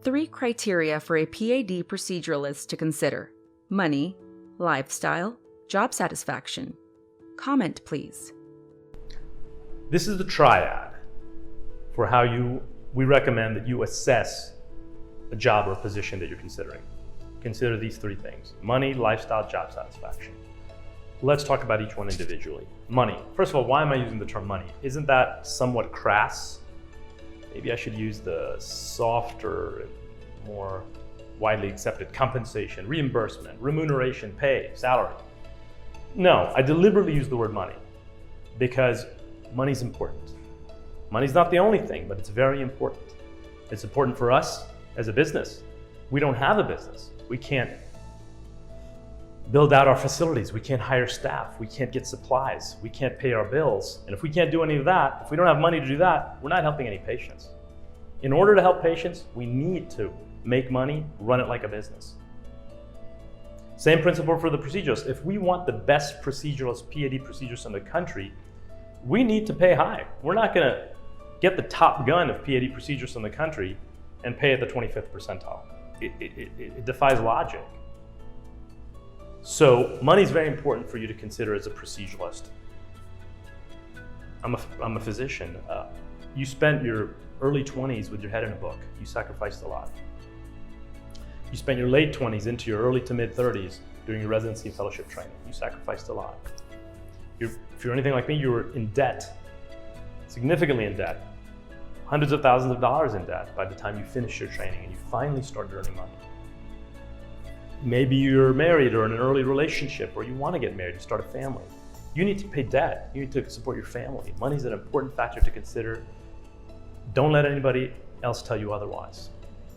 3 criteria for a PAD proceduralist to consider: money, lifestyle, job satisfaction. Comment, please. This is the triad for how we recommend that you assess a job or a position that you're considering. Consider these 3 things: money, lifestyle, job satisfaction. Let's talk about each one individually. Money. First of all, why am I using the term money? Isn't that somewhat crass? Maybe I should use the softer, more widely accepted compensation, reimbursement, remuneration, pay, salary. No, I deliberately use the word money because money's important. Money's not the only thing, but it's very important. It's important for us as a business. We don't have a business. We can't build out our facilities. We can't hire staff. We can't get supplies. We can't pay our bills. And if we can't do any of that, if we don't have money to do that, we're not helping any patients. In order to help patients, we need to make money, run it like a business. Same principle for the proceduralists. If we want the best proceduralists, PAD proceduralists in the country, we need to pay high. We're not going to get the top gun of PAD proceduralists in the country and pay at the 25th percentile. It defies logic. So money is very important for you to consider as a proceduralist. I'm a physician. You spent your early 20s with your head in a book. You sacrificed a lot. You spent your late 20s into your early to mid 30s doing your residency and fellowship training. You sacrificed a lot. If you're anything like me, you were in debt, significantly in debt, hundreds of thousands of dollars in debt by the time you finished your training and you finally started earning money. Maybe you're married or in an early relationship, or you want to get married and start a family. You need to pay debt. You need to support your family. Money is an important factor to consider. Don't let anybody else tell you otherwise.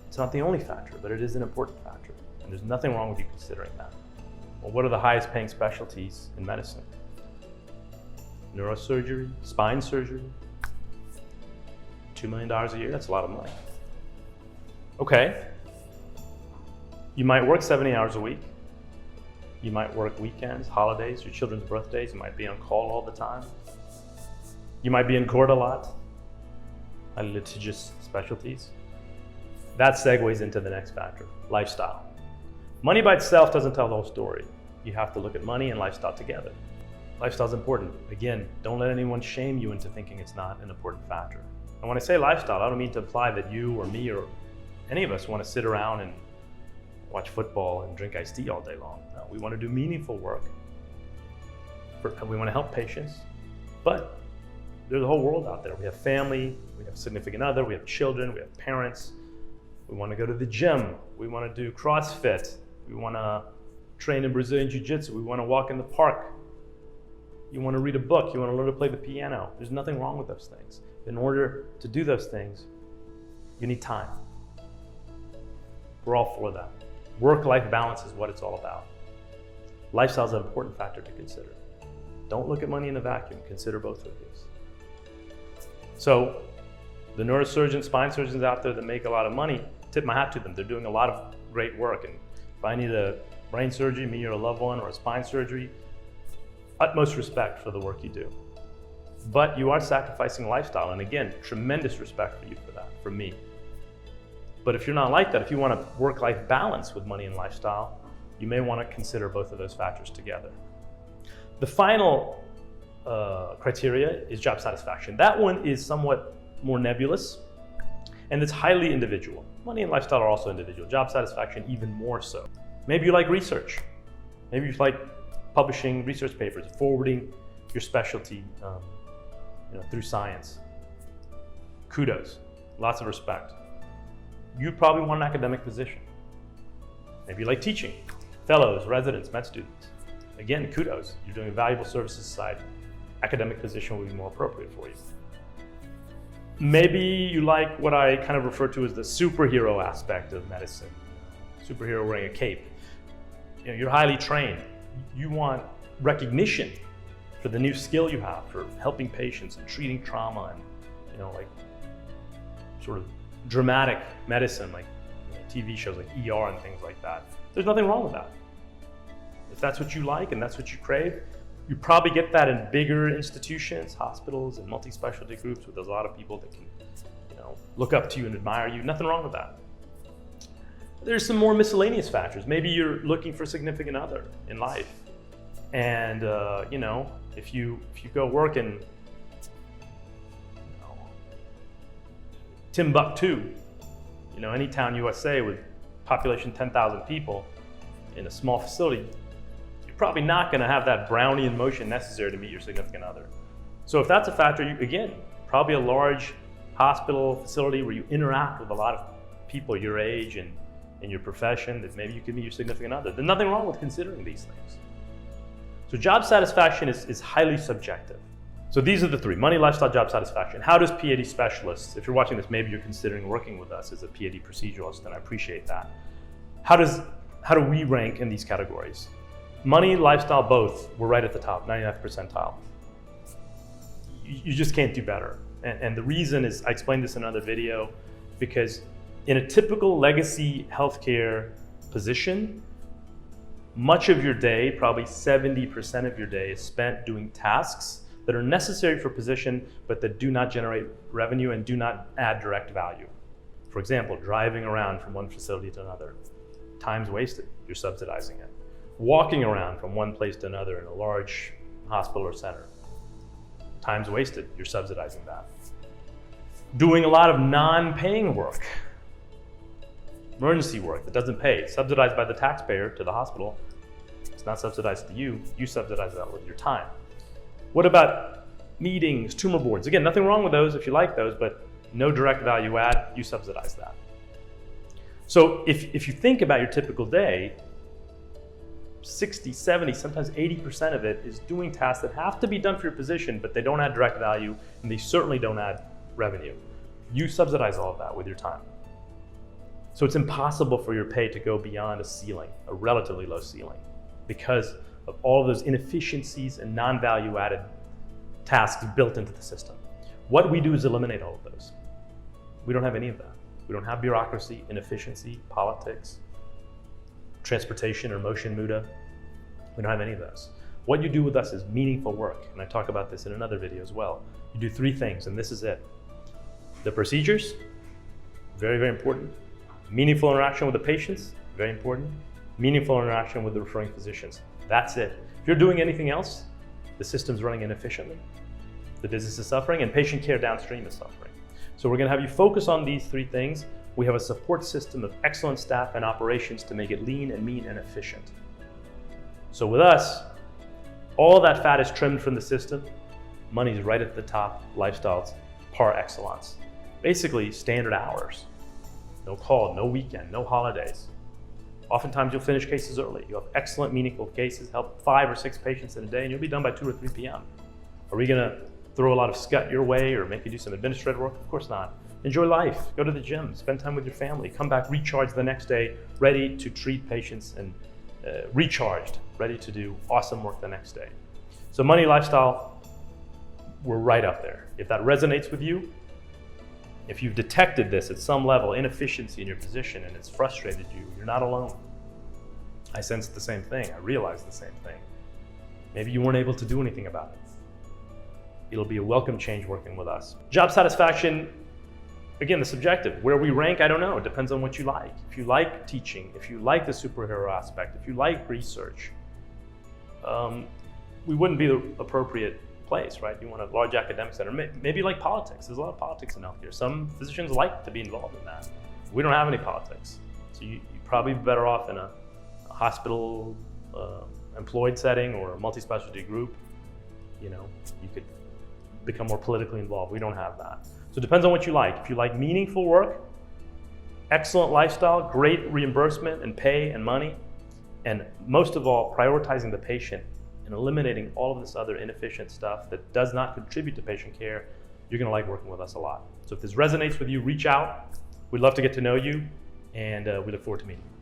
It's not the only factor, but it is an important factor. And there's nothing wrong with you considering that. Well, what are the highest paying specialties in medicine? Neurosurgery, spine surgery, $2 million a year, that's a lot of money. Okay. You might work 70 hours a week. You might work weekends, holidays, your children's birthdays. You might be on call all the time. You might be in court a lot. Highly litigious specialties. That segues into the next factor, lifestyle. Money by itself doesn't tell the whole story. You have to look at money and lifestyle together. Lifestyle is important. Again, don't let anyone shame you into thinking it's not an important factor. And when I say lifestyle, I don't mean to imply that you or me or any of us want to sit around and watch football and drink iced tea all day long. No, we want to do meaningful work. We want to help patients, but there's a whole world out there. We have family, we have a significant other, we have children, we have parents. We want to go to the gym. We want to do CrossFit. We want to train in Brazilian Jiu-Jitsu. We want to walk in the park. You want to read a book. You want to learn to play the piano. There's nothing wrong with those things. In order to do those things, you need time. We're all for that. Work-life balance is what it's all about. Lifestyle is an important factor to consider. Don't look at money in a vacuum. Consider both of these. So the neurosurgeons, spine surgeons out there that make a lot of money, tip my hat to them. They're doing a lot of great work. And if I need a brain surgery, me or a loved one, or a spine surgery, utmost respect for the work you do. But you are sacrificing lifestyle. And again, tremendous respect for you for that, from me. But if you're not like that, if you want a work-life balance with money and lifestyle, you may want to consider both of those factors together. The final criteria is job satisfaction. That one is somewhat more nebulous, and it's highly individual. Money and lifestyle are also individual. Job satisfaction even more so. Maybe you like research. Maybe you like publishing research papers, forwarding your specialty through science. Kudos, lots of respect. You probably want an academic position. Maybe you like teaching, fellows, residents, med students. Again, kudos, you're doing a valuable service to society. Academic position would be more appropriate for you. Maybe you like what I kind of refer to as the superhero aspect of medicine. Superhero wearing a cape. You're highly trained. You want recognition for the new skill you have for helping patients and treating trauma and, sort of dramatic medicine, like TV shows like ER and things like that. There's nothing wrong with that. If that's what you like and that's what you crave, you probably get that in bigger institutions, hospitals, and multi-specialty groups where there's a lot of people that can, look up to you and admire you. Nothing wrong with that. There's some more miscellaneous factors. Maybe you're looking for a significant other in life. And, if you go work in Timbuktu, any town USA with population 10,000 people in a small facility, you're probably not going to have that Brownian motion necessary to meet your significant other. So if that's a factor, again, probably a large hospital facility where you interact with a lot of people your age and in your profession, that maybe you could meet your significant other. There's nothing wrong with considering these things. So job satisfaction is highly subjective. So these are the three: money, lifestyle, job satisfaction. How does PAD specialists, if you're watching this, maybe you're considering working with us as a PAD proceduralist, and I appreciate that. How do we rank in these categories? Money, lifestyle, both, we're right at the top, 99th percentile. You just can't do better. And the reason is, I explained this in another video, because in a typical legacy healthcare position, much of your day, probably 70% of your day, is spent doing tasks that are necessary for position, but that do not generate revenue and do not add direct value. For example, driving around from one facility to another. Time's wasted, you're subsidizing it. Walking around from one place to another in a large hospital or center. Time's wasted, you're subsidizing that. Doing a lot of non-paying work. Emergency work that doesn't pay, subsidized by the taxpayer to the hospital. It's not subsidized to you, you subsidize that with your time. What about meetings, tumor boards? Again, nothing wrong with those if you like those, but no direct value add, you subsidize that. So if you think about your typical day, 60, 70, sometimes 80% of it is doing tasks that have to be done for your position, but they don't add direct value, and they certainly don't add revenue. You subsidize all of that with your time. So it's impossible for your pay to go beyond a ceiling, a relatively low ceiling, because of all of those inefficiencies and non-value added tasks built into the system. What we do is eliminate all of those. We don't have any of that. We don't have bureaucracy, inefficiency, politics, transportation or motion muda. We don't have any of those. What you do with us is meaningful work, and I talk about this in another video as well. You do three things, and this is it. The procedures, very, very important. Meaningful interaction with the patients, very important. Meaningful interaction with the referring physicians. That's it. If you're doing anything else, the system's running inefficiently, the business is suffering, and patient care downstream is suffering. So we're going to have you focus on these three things. We have a support system of excellent staff and operations to make it lean and mean and efficient. So with us, all that fat is trimmed from the system. Money's right at the top, lifestyles par excellence. Basically, standard hours. No call, no weekend, no holidays. Oftentimes you'll finish cases early. You'll have excellent, meaningful cases, help 5 or 6 patients in a day, and you'll be done by 2 or 3 p.m. Are we gonna throw a lot of scut your way or make you do some administrative work? Of course not. Enjoy life, go to the gym, spend time with your family, come back recharged the next day, ready to treat patients and recharged, ready to do awesome work the next day. So money, lifestyle, we're right up there. If that resonates with you, if you've detected this at some level, inefficiency in your position, and it's frustrated you, you're not alone. I sensed the same thing, I realized the same thing. Maybe you weren't able to do anything about it. It'll be a welcome change working with us. Job satisfaction, again, the subjective. Where we rank, I don't know, it depends on what you like. If you like teaching, if you like the superhero aspect, if you like research, we wouldn't be the appropriate place, right? You want a large academic center. Maybe you like politics. There's a lot of politics in healthcare. Some physicians like to be involved in that. We don't have any politics. So you'd probably be better off in a hospital employed setting or a multi-specialty group. You could become more politically involved. We don't have that. So it depends on what you like. If you like meaningful work, excellent lifestyle, great reimbursement and pay and money, and most of all, prioritizing the patient and eliminating all of this other inefficient stuff that does not contribute to patient care, you're gonna like working with us a lot. So if this resonates with you, reach out. We'd love to get to know you, and we look forward to meeting you.